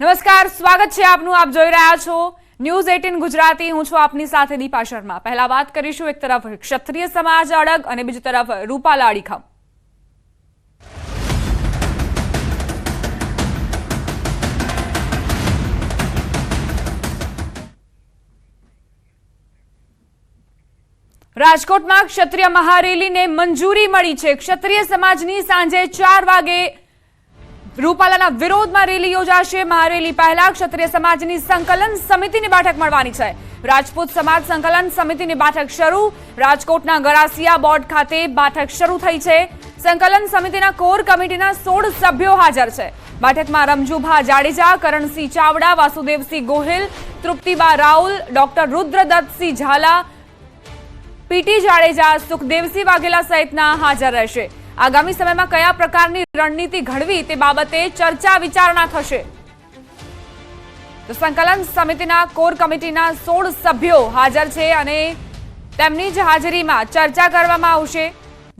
નમસ્કાર, સ્વાગત છે આપનું. આપ જોઈ રહ્યા છો ન્યૂઝ 18 ગુજરાતી. હું છું આપની સાથે દીપા શર્મા. પહેલા વાત કરીશું એક તરફ ક્ષત્રિય સમાજ અડગ અને બીજી તરફ રૂપાલા અડીખમ. રાજકોટમાં ક્ષત્રિય મહારેલીને મંજૂરી મળી છે. ક્ષત્રિય સમાજની સાંજે 4 વાગે રૂપાલાના વિરોધમાં રેલી યોજાશે. મહારેલી પહેલા ક્ષત્રિય સમાજની સંકલન સમિતિની બેઠક મળવાની છે. રાજપૂત સમાજ સંકલન સમિતિની બેઠક શરૂ. રાજકોટના ગરાસિયા બોર્ડ ખાતે બેઠક શરૂ થઈ છે. સંકલન સમિતિના કોર કમિટીના 16 સભ્યો હાજર છે. બેઠકમાં રમજુભા જાડેજા, કરણસિંહ ચાવડા, વાસુદેવસિંહ ગોહિલ, તૃપ્તિબા રાઉલ, ડોક્ટર રુદ્રદત્તસિંહ ઝાલા, પીટી જાડેજા, સુખદેવસિંહ વાઘેલા સહિતના હાજર રહેશે. આગામી સમયમાં કયા પ્રકારની રણનીતિ ઘડવી તે બાબતે ચર્ચા વિચારણા થશે. તો સંકલન સમિતિના કોર કમિટીના 16 સભ્યો હાજર છે અને તેમની જ હાજરીમાં ચર્ચા કરવામાં આવશે.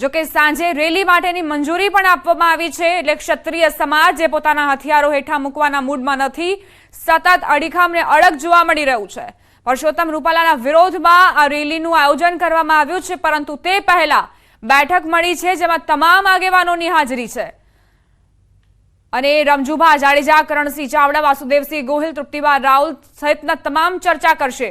જોકે સાંજે રેલી માટેની મંજૂરી પણ આપવામાં આવી છે. એટલે ક્ષત્રિય સમાજ જે પોતાના હથિયારો હેઠા મૂકવાના મૂડમાં નથી, સતત અડીખમને અડગ જોવા મળી રહ્યું છે. પરસોત્તમ રૂપાલાના વિરોધમાં આ રેલીનું આયોજન કરવામાં આવ્યું છે, પરંતુ તે પહેલા બેઠક મળી છે જેમાં તમામ આગેવાનોની હાજરી છે અને રમજુભા જાડેજા, કરણસિંહ ચાવડા, વાસુદેવસિંહ ગોહિલ, તૃપ્તિબા રાઉલ સહિતના તમામ ચર્ચા કરશે.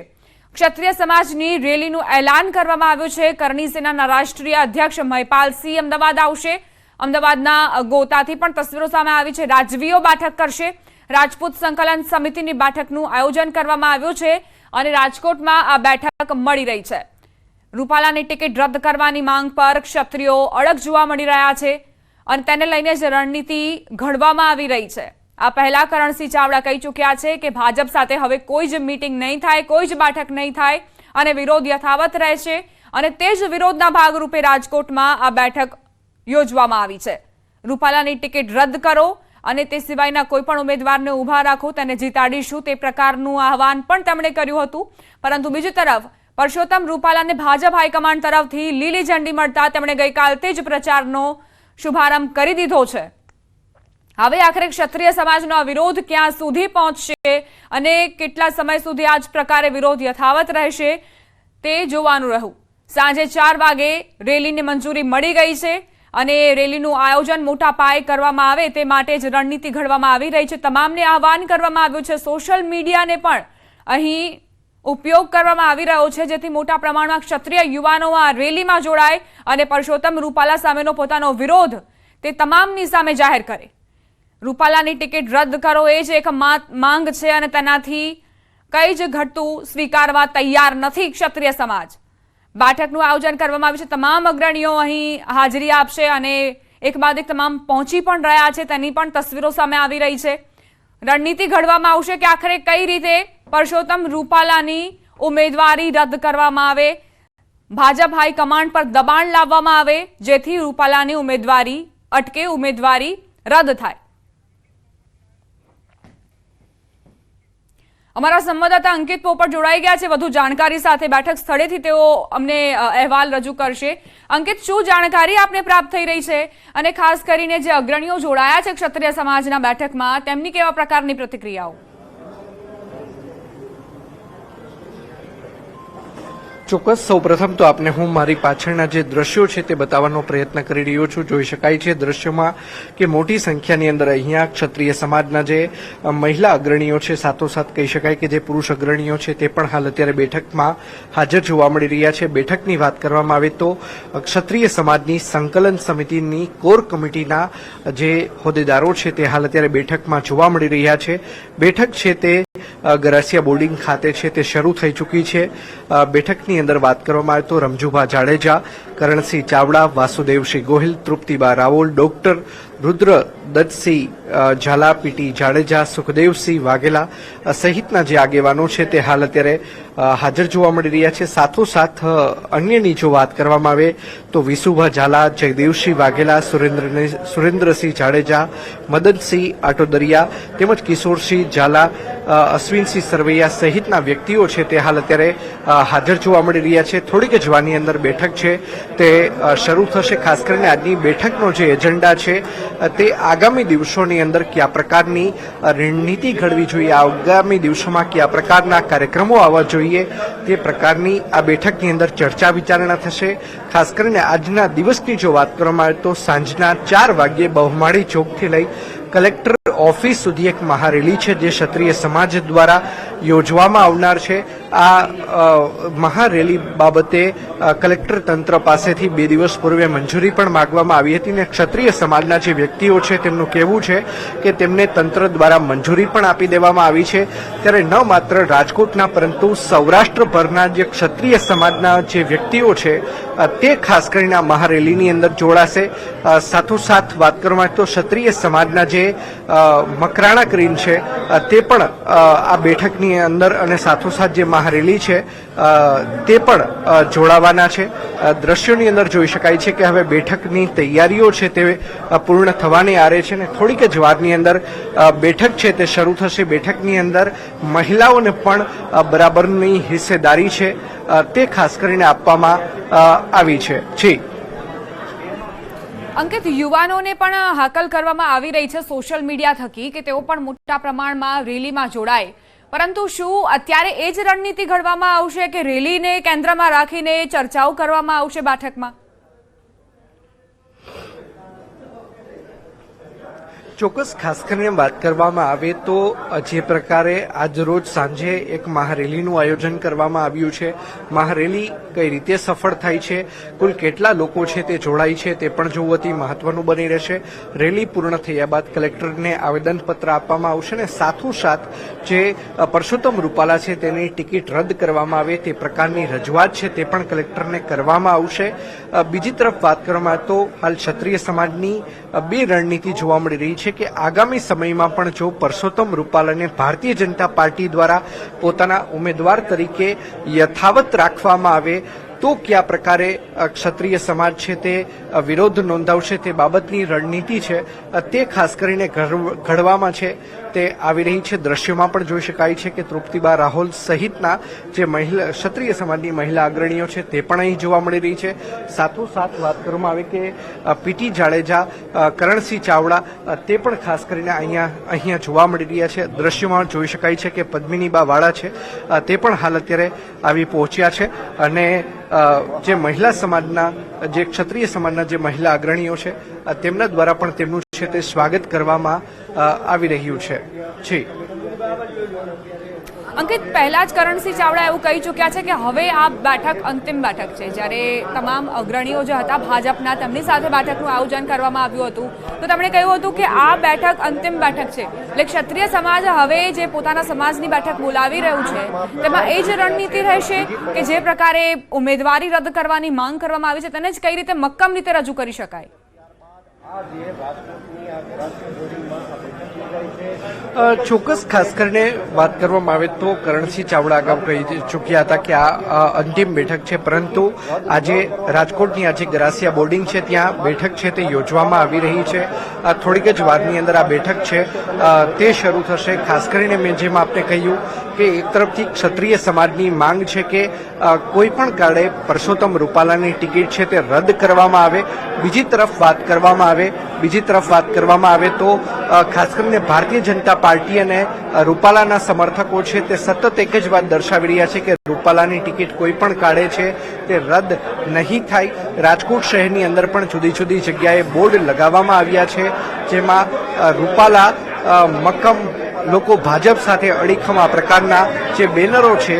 ક્ષત્રિય સમાજની રેલીનું એલાન કરવામાં આવ્યું છે. કરણી સેનાના રાષ્ટ્રીય અધ્યક્ષ મહિપાલસિંહ અમદાવાદ આવશે. અમદાવાદના ગોતાથી પણ તસવીરો સામે આવી છે. રાજવીઓ બેઠક કરશે. રાજપૂત સંકલન સમિતિની બેઠકનું આયોજન કરવામાં આવ્યું છે અને રાજકોટમાં આ બેઠક મળી રહી છે. રૂપાલાની ટિકિટ રદ કરવાની માંગ પર ક્ષત્રિયો અડગ જોવા મળી રહ્યા છે અને તેને લઈને જ રણનીતિ ઘડવામાં આવી રહી છે. આ પહેલા કરણસિંહ ચાવડા કહી ચૂક્યા છે કે ભાજપ સાથે હવે કોઈ જ મીટિંગ નહીં થાય, કોઈ જ બેઠક નહીં થાય અને વિરોધ યથાવત રહેશે અને તે જ વિરોધના ભાગરૂપે રાજકોટમાં આ બેઠક યોજવામાં આવી છે. રૂપાલાની ટિકિટ રદ કરો અને તે સિવાયના કોઈ પણ ઉમેદવારને ઉભા રાખો, તેને જીતાડીશું, તે પ્રકારનું આહવાન પણ તેમણે કર્યું હતું. પરંતુ બીજી તરફ પરસોત્તમ રૂપાલાને ભાજપ હાઈકમાન્ડ તરફથી લીલી ઝંડી મળતા તેમણે ગઈકાલથી જ પ્રચારનો શુભારંભ કરી દીધો છે. હવે આખરે ક્ષત્રિય સમાજનો આ વિરોધ ક્યાં સુધી પહોંચશે અને કેટલા સમય સુધી આ જ પ્રકારે વિરોધ યથાવત રહેશે તે જોવાનું રહ્યું. સાંજે 4 વાગે રેલીની મંજૂરી મળી ગઈ છે અને રેલીનું આયોજન મોટા પાયે કરવામાં આવે તે માટે જ રણનીતિ ઘડવામાં આવી રહી છે. તમામને આહવાન કરવામાં આવ્યું છે. સોશિયલ મીડિયાને પણ અહીં ઉપયોગ કરવામાં આવી રહ્યો છે જેથી મોટા પ્રમાણમાં ક્ષત્રિય યુવાનો આ રેલીમાં જોડાય અને પરસોત્તમ રૂપાલા સામેનો પોતાનો વિરોધ તે તમામની સામે જાહેર કરે. રૂપાલાની ટિકિટ રદ કરો એ જ એક માંગ છે અને તેનાથી કંઈ જ ઘટતું સ્વીકારવા તૈયાર નથી ક્ષત્રિય સમાજ. બેઠકનું આયોજન કરવામાં આવ્યું છે. તમામ અગ્રણીઓ અહીં હાજરી આપશે અને એક બાદ એક તમામ પહોંચી પણ રહ્યા છે. તેની પણ તસવીરો સામે આવી રહી છે. રણનીતિ ઘડવામાં આવશે કે આખરે કઈ રીતે પરસોત્તમ રૂપાલાની ઉમેદવારી રદ કરવામાં આવે, ભાજપ હાઈકમાન્ડ પર દબાણ લાવવામાં આવે જેથી રૂપાલાની ઉમેદવારી અટકે, ઉમેદવારી રદ થાય. અમારા સંવાદદાતા અંકિત પોપટ જોડાઈ ગયા છે વધુ જાણકારી સાથે. બેઠક સ્થળેથી તેઓ અમને અહેવાલ રજૂ કરશે. અંકિત, શું જાણકારી આપને પ્રાપ્ત થઈ રહી છે અને ખાસ કરીને જે અગ્રણીઓ જોડાયા છે ક્ષત્રિય સમાજના બેઠકમાં તેમની કેવા પ્રકારની પ્રતિક્રિયાઓ? ચોક્કસ. સૌપ્રથમ તો આપને હું મારી પાછળના જે દ્રશ્યો છે તે બતાવવાનો પ્રયત્ન કરી રહ્યો છું. જોઈ શકાય છે દ્રશ્યોમાં કે મોટી સંખ્યાની અંદર અહીંયા ક્ષત્રિય સમાજના જે મહિલા અગ્રણીઓ છે, સાથોસાથ કહી શકાય કે જે પુરુષ અગ્રણીઓ છે તે પણ હાલ અત્યારે બેઠકમાં હાજર જોવા મળી રહ્યા છે. બેઠકની વાત કરવામાં આવે તો ક્ષત્રિય સમાજની સંકલન સમિતિની કોર કમિટીના જે હોદ્દેદારો છે તે હાલ અત્યારે બેઠકમાં જોવા મળી રહ્યા છે. બેઠક છે તે ગરાસિયા બોર્ડિંગ ખાતે છે તે શરૂ થઈ ચૂકી છે. બેઠકની અંદર વાત કરવામાં આવે તો રમજુભા જાડેજા, કરણસિંહ ચાવડા, વાસુદેવસિંહ ગોહિલ, તૃપ્તિબા રાવલ, ડોક્ટર રુદ્રદત્તસિંહ ઝાલા, પીટી જાડેજા, સુખદેવસિંહ વાઘેલા સહિતના જે આગેવાનો છે તે હાલ અત્યારે હાજર જોવા મળી રહ્યા છે. સાથોસાથ અન્યની જો વાત કરવામાં આવે તો વિસુભા ઝાલા, જયદેવસિંહ વાઘેલા, સુરેન્દ્રસિંહ જાડેજા, મદનસિંહ આટોદરિયા તેમજ કિશોરસિંહ ઝાલા, અશ્વિનસિંહ સરવૈયા સહિતના વ્યક્તિઓ છે તે હાલ અત્યારે હાજર જોવા મળી રહ્યા છે। થોડીક જ વારની અંદર બેઠક છે તે શરૂ થશે। ખાસ કરીને આજની બેઠકનો જે એજન્ડા છે તે આગામી દિવસોની અંદર કયા પ્રકારની રણનીતિ ઘડવી જોઈએ, આગામી દિવસોમાં કયા પ્રકારના કાર્યક્રમો આવવા જોઈએ તે પ્રકારની આ બેઠકની અંદર ચર્ચા વિચારણા થશે। ખાસ કરીને આજના દિવસની જો વાત કરવામાં આવે તો સાંજના 4 વાગ્યે બહુમાળી ચોકથી લઈ કલેક્ટર ઓફિસ સુધી એક મહારેલી છે જે ક્ષત્રિય સમાજ દ્વારા યોજવામાં આવનાર છે। આ મહારેલી બાબતે કલેક્ટર તંત્ર પાસેથી 2 દિવસ પૂર્વે મંજૂરી પણ માંગવામાં આવી હતી અને ક્ષત્રિય સમાજના જે વ્યક્તિઓ છે તેમનું કહેવું છે કે તેમને તંત્ર દ્વારા મંજૂરી પણ આપી દેવામાં આવી છે। ત્યારે ન માત્ર રાજકોટના પરંતુ સૌરાષ્ટ્રભરના જે ક્ષત્રિય સમાજના જે વ્યક્તિઓ છે તે ખાસ કરીને આ મહારેલીની અંદર જોડાશે। સાથોસાથ વાત કરવામાં આવે તો ક્ષત્રિય સમાજના જે મકરાણા ક્રીન છે તે પણ આ બેઠકની અંદર અને સાથોસાથ જે મહારેલી છે તે પણ જોડાવાના છે। દ્રશ્યોની અંદર જોઈ શકાય છે કે હવે બેઠકની તૈયારીઓ છે તે પૂર્ણ થવાની આરે છે અને થોડીક જ વારની અંદર બેઠક છે તે શરૂ થશે। બેઠકની અંદર મહિલાઓને પણ બરાબરની હિસ્સેદારી છે તે ખાસ કરીને આપવામાં આવી છે। જી અંકિત, યુવાનોને પણ હાકલ કરવામાં આવી રહી છે સોશિયલ મીડિયા થકી કે તેઓ પણ મોટા પ્રમાણમાં રેલીમાં જોડાય, પરંતુ શું અત્યારે એ જ રણનીતિ ઘડવામાં આવશે કે રેલીને કેન્દ્રમાં રાખીને ચર્ચાઓ કરવામાં આવશે બેઠકમાં? ચોક્કસ ખાસ કરીને વાત કરવામાં આવે તો જે પ્રકારે આજ રોજ સાંજે એક મહારેલીનું આયોજન કરવામાં આવ્યું છે, મહારેલી કઈ રીતે સફળ થાય છે, કુલ કેટલા લોકો છે તે જોડાય છે તે પણ જોવું અતિ મહત્વનું બની રહેશે। રેલી પૂર્ણ થયા બાદ કલેક્ટરને આવેદનપત્ર આપવામાં આવશે અને સાથોસાથ જે પરસોત્તમ રૂપાલા છે તેની ટિકિટ રદ કરવામાં આવે તે પ્રકારની રજૂઆત છે તે પણ કલેક્ટરને કરવામાં આવશે। બીજી તરફ વાત કરવામાં આવે તો હાલ ક્ષત્રિય સમાજની 2 રણનીતિ જોવા મળી રહી છે કે આગામી સમયમાં પણ જો પરસોત્તમ રૂપાલાને ભારતીય જનતા પાર્ટી દ્વારા પોતાના ઉમેદવાર તરીકે યથાવત રાખવામાં આવે તો કયા પ્રકારે ક્ષત્રિય સમાજ છે તે વિરોધ નોંધાવશે તે બાબતની રણનીતિ છે તે ખાસ કરીને ઘડવામાં છે તે આવી રહી છે। દ્રશ્યોમાં પણ જોઈ શકાય છે કે તૃપ્તિબા રાહોલ સહિતના જે ક્ષત્રિય સમાજની મહિલા અગ્રણીઓ છે તે પણ અહીં જોવા મળી રહી છે। સાથોસાથ વાત કરવામાં આવે કે પીટી જાડેજા, કરણસિંહ ચાવડા તે પણ ખાસ કરીને અહીંયા જોવા મળી રહ્યા છે। દ્રશ્યોમાં જોઈ શકાય છે કે પદ્મિનીબા વાળા છે તે પણ હાલ અત્યારે આવી પહોંચ્યા છે અને જે મહિલા સમાજના જે ક્ષત્રિય સમાજના જે મહિલા અગ્રણીઓ છે તેમના દ્વારા પણ તેમનું છે તે સ્વાગત કરવામાં આવી રહ્યું છે। જી અંકિત, પહેલા જ કરણસિંહ ચાવડા એવું કહી ચૂક્યા છે કે હવે આ બેઠક અંતિમ બેઠક છે। જ્યારે તમામ અગ્રણીઓ જે હતા ભાજપના તેમની સાથે બેઠકનું આયોજન કરવામાં આવ્યું હતું તો તેમણે કહ્યું હતું કે આ બેઠક અંતિમ બેઠક છે, એટલે ક્ષત્રિય સમાજ હવે જે પોતાના સમાજની બેઠક બોલાવી રહ્યું છે તેમાં એ જ રણનીતિ રહેશે કે જે પ્રકારે ઉમેદવારી રદ કરવાની માંગ કરવામાં આવી છે તેને જ કઈ રીતે મક્કમ રીતે રજૂ કરી શકાય? ચોક્કસ ખાસ કરીને વાત કરવામાં આવે તો કરણસિંહ ચાવડા અગાઉ કહી ચૂક્યા હતા કે આ અંતિમ બેઠક છે, પરંતુ આજે રાજકોટની આજે ગરાસિયા બોર્ડિંગ છે ત્યાં બેઠક છે તે યોજવામાં આવી રહી છે। થોડીક જ વારની અંદર આ બેઠક છે તે શરૂ થશે। ખાસ કરીને મેં જેમ આપને કહ્યું કે એક તરફથી ક્ષત્રિય સમાજની માંગ છે કે કોઈ પણ કાળે પરસોત્તમ રૂપાલાની ટિકિટ છે તે રદ કરવામાં આવે। બીજી તરફ વાત કરવામાં આવે તો ખાસ કરીને ભારતીય જનતા પાર્ટી અને રૂપાલાના સમર્થકો છે તે સતત એક જ વાત દર્શાવી રહ્યા છે કે રૂપાલાની ટિકિટ કોઈ પણ કાળે છે તે રદ નહીં થાય। રાજકોટ શહેરની અંદર પણ જુદી જુદી જગ્યાએ બોર્ડ લગાવવામાં આવ્યા છે જેમાં રૂપાલા મક્કમ લોકો ભાજપ સાથે અડીખમ આ પ્રકારના જે બેનરો છે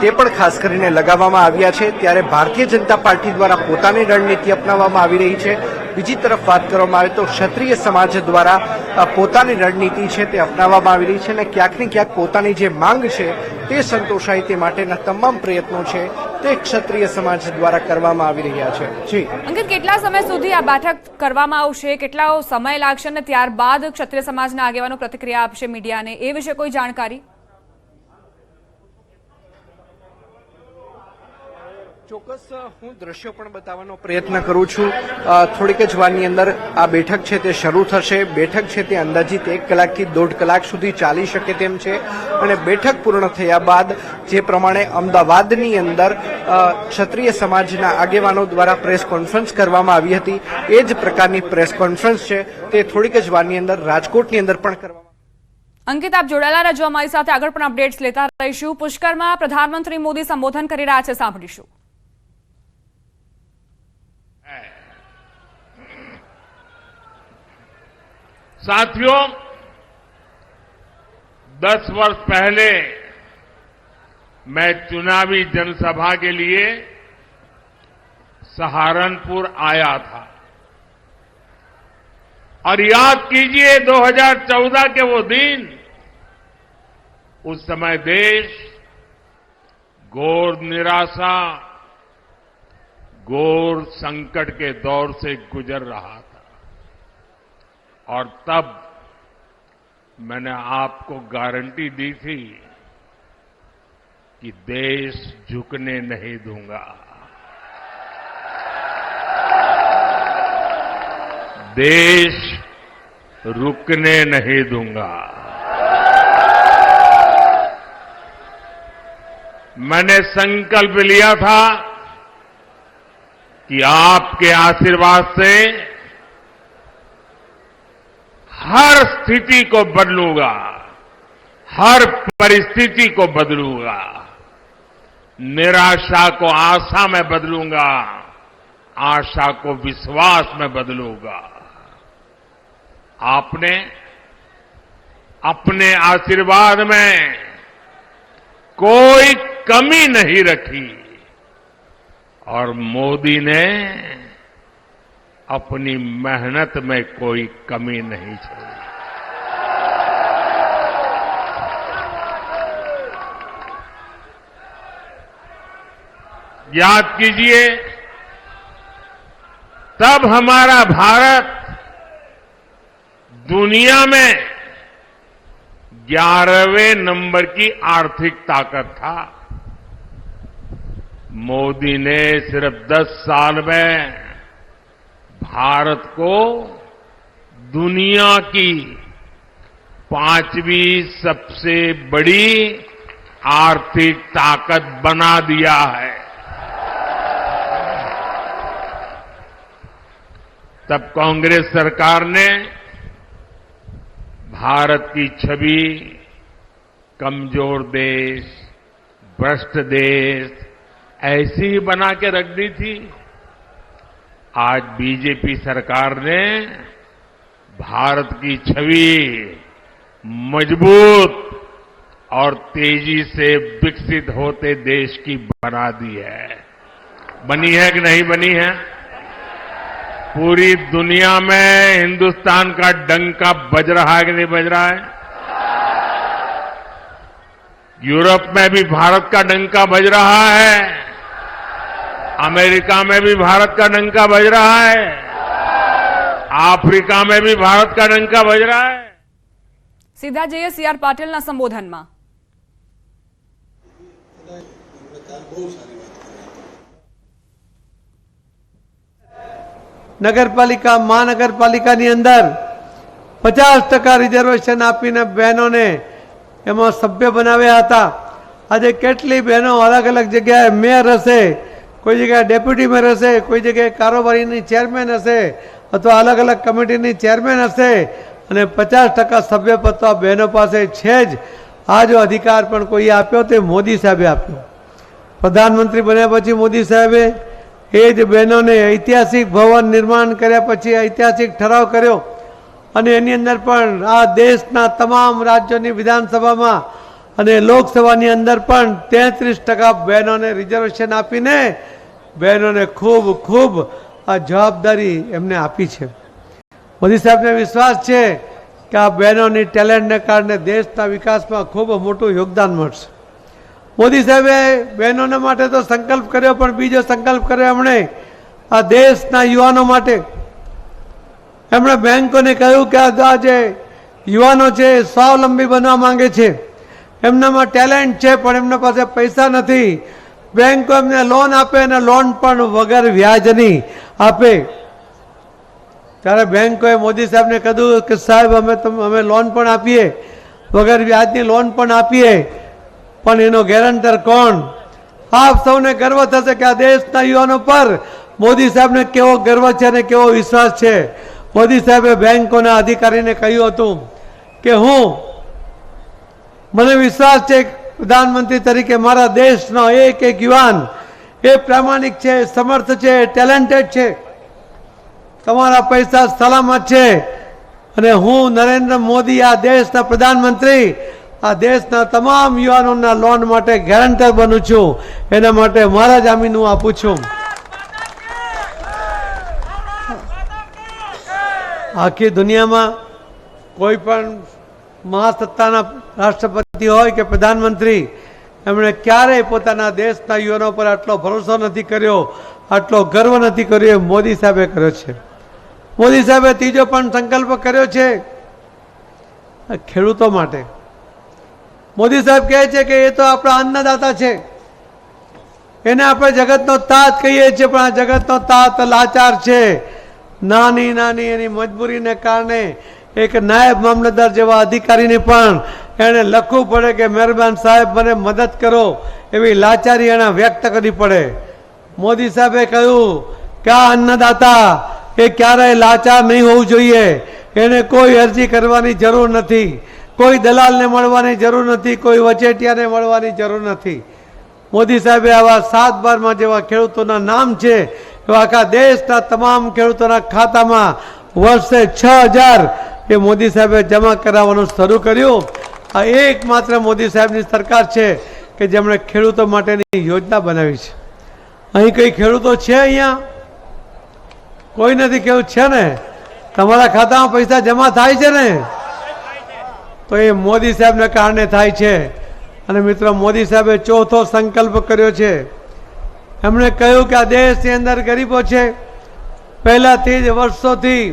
તે પણ ખાસ કરીને લગાવવામાં આવ્યા છે। ત્યારે ભારતીય જનતા પાર્ટી દ્વારા પોતાની રણનીતિ અપનાવવામાં આવી રહી છે। બીજી તરફ વાત કરવામાં આવે તો ક્ષત્રિય સમાજ દ્વારા પોતાની રણનીતિ છે તે અપનાવવામાં આવી રહી છે અને ક્યાંક ને ક્યાંક પોતાની જે માંગ છે તે સંતોષાય તે માટેના તમામ પ્રયત્નો છે તે ક્ષત્રિય સમાજ દ્વારા કરવામાં આવી રહ્યા છે। જી અંકિત, કેટલા સમય સુધી આ બેઠક કરવામાં આવશે, કેટલો સમય લાગશે અને ત્યારબાદ ક્ષત્રિય સમાજના આગેવાનો પ્રતિક્રિયા આપશે મીડિયાને, એ વિશે કોઈ જાણકારી? ચોક્કસ હું દ્રશ્યો પણ બતાવવાનો પ્રયત્ન કરું છું. થોડીક જ વારની અંદર આ બેઠક છે તે શરૂ થશે. બેઠક છે તે અંદાજિત 1 કલાકથી 1.5 કલાક સુધી ચાલી શકે તેમ છે અને બેઠક પૂર્ણ થયા બાદ જે પ્રમાણે અમદાવાદની અંદર ક્ષત્રિય સમાજના આગેવાનો દ્વારા પ્રેસ કોન્ફરન્સ કરવામાં આવી હતી એ જ પ્રકારની પ્રેસ કોન્ફરન્સ છે તે થોડીક જ વારની અંદર રાજકોટની અંદર પણ કરવામાં. અંકિત, આપ જોડાયેલા રહેજો અમારી સાથે, આગળ પણ અપડેટ્સ લેતા રહીશું. પુષ્કરમાં પ્રધાનમંત્રી મોદી સંબોધન કરી રહ્યા છે, સાંભળીશું. साथियों, 10 वर्ष पहले मैं चुनावी जनसभा के लिए सहारनपुर आया था और याद कीजिए 2014 के वो दिन, उस समय देश घोर निराशा, घोर संकट के दौर से गुजर रहा था और तब मैंने आपको गारंटी दी थी कि देश झुकने नहीं दूंगा, देश रुकने नहीं दूंगा। मैंने संकल्प लिया था कि आपके आशीर्वाद से हर स्थिति को बदलूंगा, हर परिस्थिति को बदलूंगा, निराशा को आशा में बदलूंगा, आशा को विश्वास में बदलूंगा। आपने अपने आशीर्वाद में कोई कमी नहीं रखी और मोदी ने अपनी मेहनत में कोई कमी नहीं छोड़ी। याद कीजिए, तब हमारा भारत दुनिया में 11वें नंबर की आर्थिक ताकत था। मोदी ने सिर्फ 10 साल में भारत को दुनिया की 5वीं सबसे बड़ी आर्थिक ताकत बना दिया है। तब कांग्रेस सरकार ने भारत की छवि कमजोर देश, भ्रष्ट देश ऐसी ही बना के रख दी थी। आज बीजेपी सरकार ने भारत की छवि मजबूत और तेजी से विकसित होते देश की बना दी है। बनी है कि नहीं बनी है? पूरी दुनिया में हिंदुस्तान का डंका बज रहा है कि नहीं बज रहा है? यूरोप में भी भारत का डंका बज रहा है, अमेरिका में भी भारत का डंका बज रहा है, आफ्रिका में भी भारत का डंका बज रहा है। सीधा जઈએ CR પાટીલના સંબોધનમાં. નગરપાલિકા મહાનગરપાલિકાની અંદર 50% રિઝર્વેશન આપીને બહેનોને એમાં સભ્ય બનાવ્યા હતા. આજે કેટલી બહેનો અલગ અલગ જગ્યાએ મેયર હશે, કોઈ જગ્યાએ ડેપ્યુટી મેયર હશે, કોઈ જગ્યાએ કારોબારીની ચેરમેન હશે અથવા અલગ અલગ કમિટીની ચેરમેન હશે અને 50% સભ્યપદ બહેનો પાસે છે જ. આ જો અધિકાર પણ કોઈએ આપ્યો તે મોદી સાહેબે આપ્યો. પ્રધાનમંત્રી બન્યા પછી મોદી સાહેબે એ જ બહેનોને ઐતિહાસિક ભવન નિર્માણ કર્યા પછી ઐતિહાસિક ઠરાવ કર્યો અને એની અંદર પણ આ દેશના તમામ રાજ્યોની વિધાનસભામાં અને લોકસભાની અંદર પણ 33% બહેનોને રિઝર્વેશન આપીને બહેનોને ખૂબ ખૂબ આ જવાબદારી એમને આપી છે. મોદી સાહેબને વિશ્વાસ છે કે આ બહેનોની ટેલેન્ટને કારણે દેશના વિકાસમાં ખૂબ મોટું યોગદાન મળશે. મોદી સાહેબે બહેનોને માટે તો સંકલ્પ કર્યો પણ બીજો સંકલ્પ કર્યો એમણે આ દેશના યુવાનો માટે. એમણે બેંકોને કહ્યું કે આ જે યુવાનો છે સ્વાવલંબી બનવા માંગે છે, એમનામાં ટેલેન્ટ છે પણ એમના પાસે પૈસા નથી, બેંકો એમને લોન આપે અને લોન પણ વગર વ્યાજની આપે. ત્યારે બેંકોએ મોદી સાહેબને કીધું કે સાહેબ અમે લોન પણ આપીએ, વગર વ્યાજની લોન પણ આપીએ, પણ એનો ગેરંટર કોણ? આપ સૌને ગર્વ થશે કે આ દેશના યુવાનો પર મોદી સાહેબને કેવો ગર્વ છે અને કેવો વિશ્વાસ છે. મોદી સાહેબે બેંકોના અધિકારીને કહ્યું હતું કે મને વિશ્વાસ છે પ્રધાનમંત્રી તરીકે મારા દેશનો એક એક યુવાન એ પ્રામાણિક છે, સમર્થ છે, ટેલેન્ટેડ છે, તમારા પૈસા સલામત છે અને હું નરેન્દ્ર મોદી આ દેશના પ્રધાનમંત્રી આ દેશના તમામ યુવાનોના લોન માટે ગેરંટર બનું છું. એના માટે મારા જામીન હું આપું છું. આખી દુનિયામાં કોઈ પણ મહાસત્તાના રાષ્ટ્રપતિ હોય કે પ્રધાનમંત્રી એમણે ક્યારેય પોતાના દેશના યુવાનો પર આટલો ભરોસો નથી કર્યો, આટલો ગર્વ નથી કર્યો, એ મોદી સાહેબે કર્યો છે. મોદી સાહેબે ત્રીજો પણ સંકલ્પ કર્યો છે ખેડૂતો માટે. મોદી સાહેબ કહે છે કે એ તો આપણા અન્નદાતા છે, એને આપણે જગતનો તાત કહીએ છીએ, પણ આ જગતનો તાત લાચાર છે. નાની નાની એની મજબૂરીને કારણે એક નાયબ મામલતદાર જેવા અધિકારીને પણ એને લખવું પડે કે મહેરબાન સાહેબ મને મદદ કરો, એવી લાચારી એને વ્યક્ત કરવી પડે. મોદી સાહેબે કહ્યું કે આ અન્નદાતા એ ક્યારેય લાચાર નહીં હોવું જોઈએ. એને કોઈ અરજી કરવાની જરૂર નથી, કોઈ દલાલને મળવાની જરૂર નથી, કોઈ વચેટિયાને મળવાની જરૂર નથી. મોદી સાહેબે આવા 7/12 જેવા ખેડૂતોના નામ છે એવા આખા દેશના તમામ ખેડૂતોના ખાતામાં વર્ષે 6,000 એ મોદી સાહેબે જમા કરાવવાનું શરૂ કર્યું. આ એકમાત્ર મોદી સાહેબની સરકાર છે કે જેમણે ખેડૂતો માટેની યોજના બનાવી છે. અહીં કઈ ખેડૂતો છે? અહીંયા કોઈ નથી. કેવું છે ને? તમારા ખાતામાં પૈસા જમા થાય છે ને? તો એ મોદી સાહેબને કારણે થાય છે. અને મિત્રો, મોદી સાહેબે ચોથો સંકલ્પ કર્યો છે. એમણે કહ્યું કે આ દેશની અંદર ગરીબો છે, પહેલાથી જ વર્ષોથી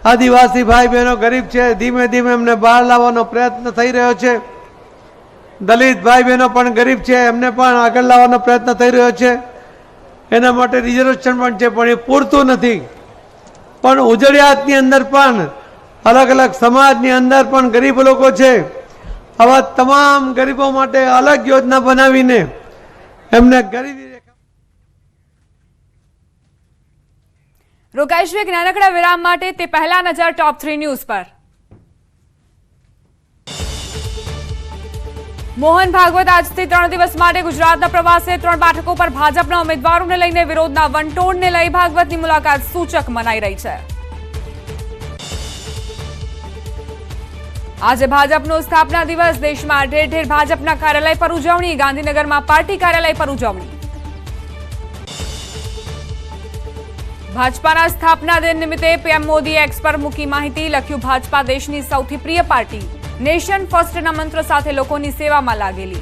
આદિવાસી ભાઈ બહેનો ગરીબ છે, ધીમે ધીમે એમને બહાર લાવવાનો પ્રયત્ન થઈ રહ્યો છે. દલિત ભાઈ બહેનો પણ ગરીબ છે, એમને પણ આગળ લાવવાનો પ્રયત્ન થઈ રહ્યો છે. એના માટે રિઝર્વેશન પણ છે, પણ એ પૂરતું નથી. પણ ઉજળિયાતની અંદર પણ અલગ અલગ સમાજની અંદર પણ ગરીબ લોકો છે. આવા તમામ ગરીબો માટે અલગ યોજના બનાવીને એમને ગરીબી રોકાઈશું એક નાનકડા વિરામ માટે. તે પહેલા નજર ટોપ 3 ન્યૂઝ પર. મોહન ભાગવત આજથી 3 દિવસ માટે ગુજરાતના પ્રવાસે. 3 બેઠકો પર ભાજપના ઉમેદવારોને લઈને વિરોધના વંટોળને લઈ ભાગવતની મુલાકાત સૂચક મનાઈ રહી છે. આજે ભાજપનો સ્થાપના દિવસ. દેશમાં ઠેર ઠેર ભાજપના કાર્યાલય પર ઉજવણી. ગાંધીનગરમાં પાર્ટી કાર્યાલય પર ઉજવણી. ભાજપાના સ્થાપના દિન નિમિત્તે પીએમ મોદી એક્સ પર મૂકી માહિતી. લખ્યું, ભાજપા દેશની સૌથી પ્રિય પાર્ટી, નેશન ફર્સ્ટના મંત્ર સાથે લોકોની સેવામાં લાગેલી.